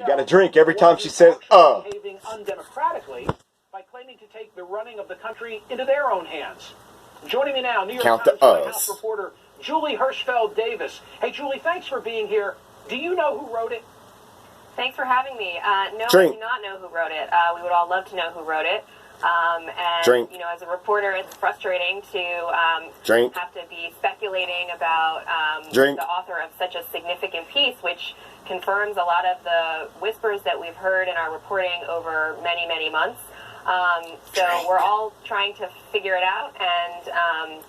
You got to drink every time she says, behaving undemocratically by claiming to take the running of the country into their own hands. Joining me now, New York Times White House reporter Julie Hirschfeld Davis. Hey, Julie, thanks for being here. Do you know who wrote it? Thanks for having me. No, I do not know who wrote it. We would all love to know who wrote it. And, you know, as a reporter, it's frustrating to have to be speculating about the author of such a significant piece, which confirms a lot of the whispers that we've heard in our reporting over many, many months. So we're all trying to figure it out, and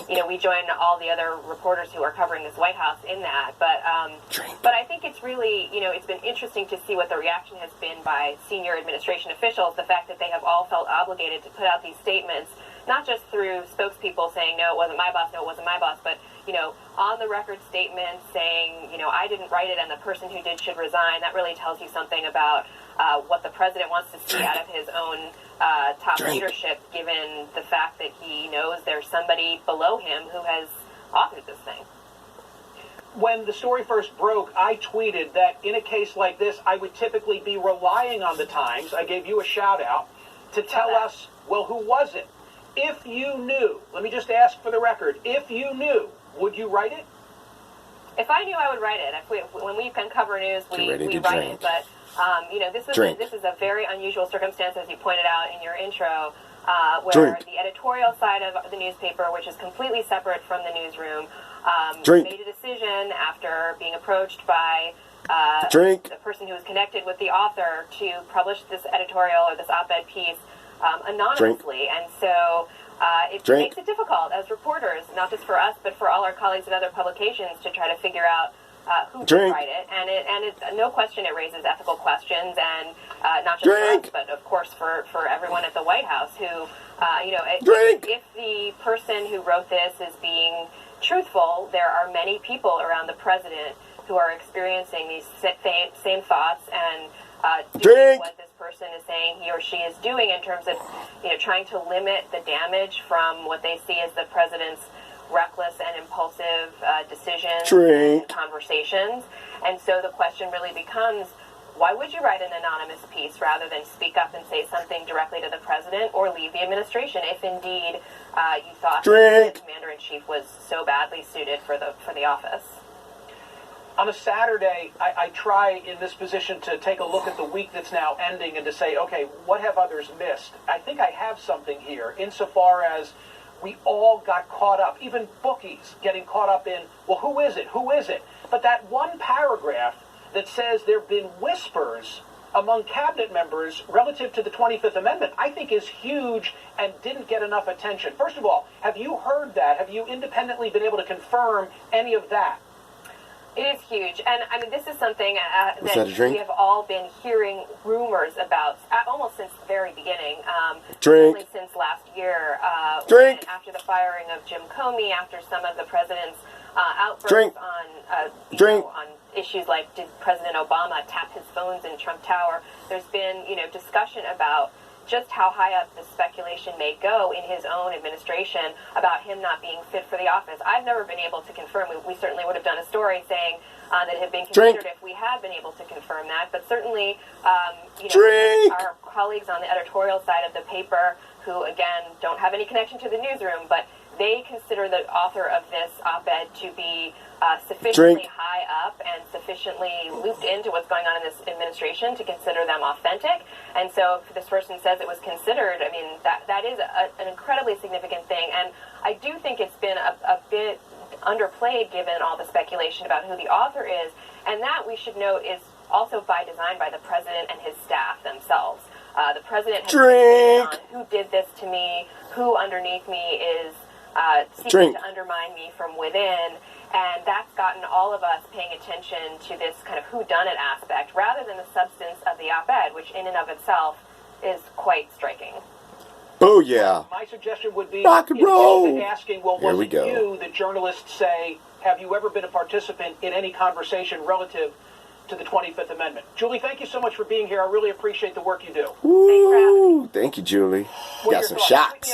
you know, we join all the other reporters who are covering this White House in that. But I think it's really, you know, it's been interesting to see what the reaction has been by senior administration officials. The fact that they have all felt obligated to put out these statements, not just through spokespeople saying, no, it wasn't my boss, no, it wasn't my boss, but, you know, on the record statements saying, you know, I didn't write it and the person who did should resign. That really tells you something about what the president wants to see out of his own top leadership, given the fact that he knows there's somebody below him who has authored this thing. When the story first broke, I tweeted that in a case like this, I would typically be relying on the Times. I gave you a shout out to tell us, well, who was it? If you knew, let me just ask for the record, if you knew, would you write it? If I knew, I would write it. When we can cover news, we write it. But you know, this is a very unusual circumstance, as you pointed out in your intro, where the editorial side of the newspaper, which is completely separate from the newsroom, made a decision after being approached by the person who was connected with the author to publish this editorial or this op-ed piece anonymously. And so it makes it difficult as reporters, not just for us, but for all our colleagues at other publications, to try to figure out who did write it. And it's no question it raises ethical questions, and not just for us, but of course for everyone at the White House who, you know, if the person who wrote this is being truthful, there are many people around the president who are experiencing these same thoughts and doing what this person is saying he or she is doing in terms of, you know, trying to limit the damage from what they see as the president's reckless and impulsive decisions and conversations. And so the question really becomes, why would you write an anonymous piece rather than speak up and say something directly to the president or leave the administration if indeed you thought that the commander-in-chief was so badly suited for the office? On a Saturday, I try in this position to take a look at the week that's now ending and to say, okay, what have others missed? I think I have something here insofar as we all got caught up, even bookies getting caught up in, well, who is it? Who is it? But that one paragraph that says there have been whispers among cabinet members relative to the 25th Amendment, I think is huge and didn't get enough attention. First of all, have you heard that? Have you independently been able to confirm any of that? It is huge, and I mean, this is something that we have all been hearing rumors about almost since the very beginning, certainly since last year, after the firing of Jim Comey, after some of the president's outbursts on issues like, did President Obama tap his phones in Trump Tower? There's been, you know, discussion about just how high up the speculation may go in his own administration about him not being fit for the office. I've never been able to confirm. We certainly would have done a story saying that it had been considered if we had been able to confirm that. But certainly, you know, our colleagues on the editorial side of the paper, who again don't have any connection to the newsroom, but they consider the author of this op-ed to be sufficiently high up and sufficiently looped into what's going on in this administration to consider them authentic. And so if this person says it was considered, I mean, that is an incredibly significant thing. And I do think it's been a bit underplayed given all the speculation about who the author is. And that, we should note, is also by design by the president and his staff themselves. The president has fixated on who did this to me, who underneath me is seeking to undermine me from within. And that's gotten all of us paying attention to this kind of whodunit aspect rather than the substance of the op-ed, which in and of itself is quite striking. Oh, yeah. My suggestion would be rock and roll. Asking, well, was it you that journalists say, have you ever been a participant in any conversation relative to the 25th Amendment? Julie, thank you so much for being here. I really appreciate the work you do. Woo, thank you, Julie. Got some shots.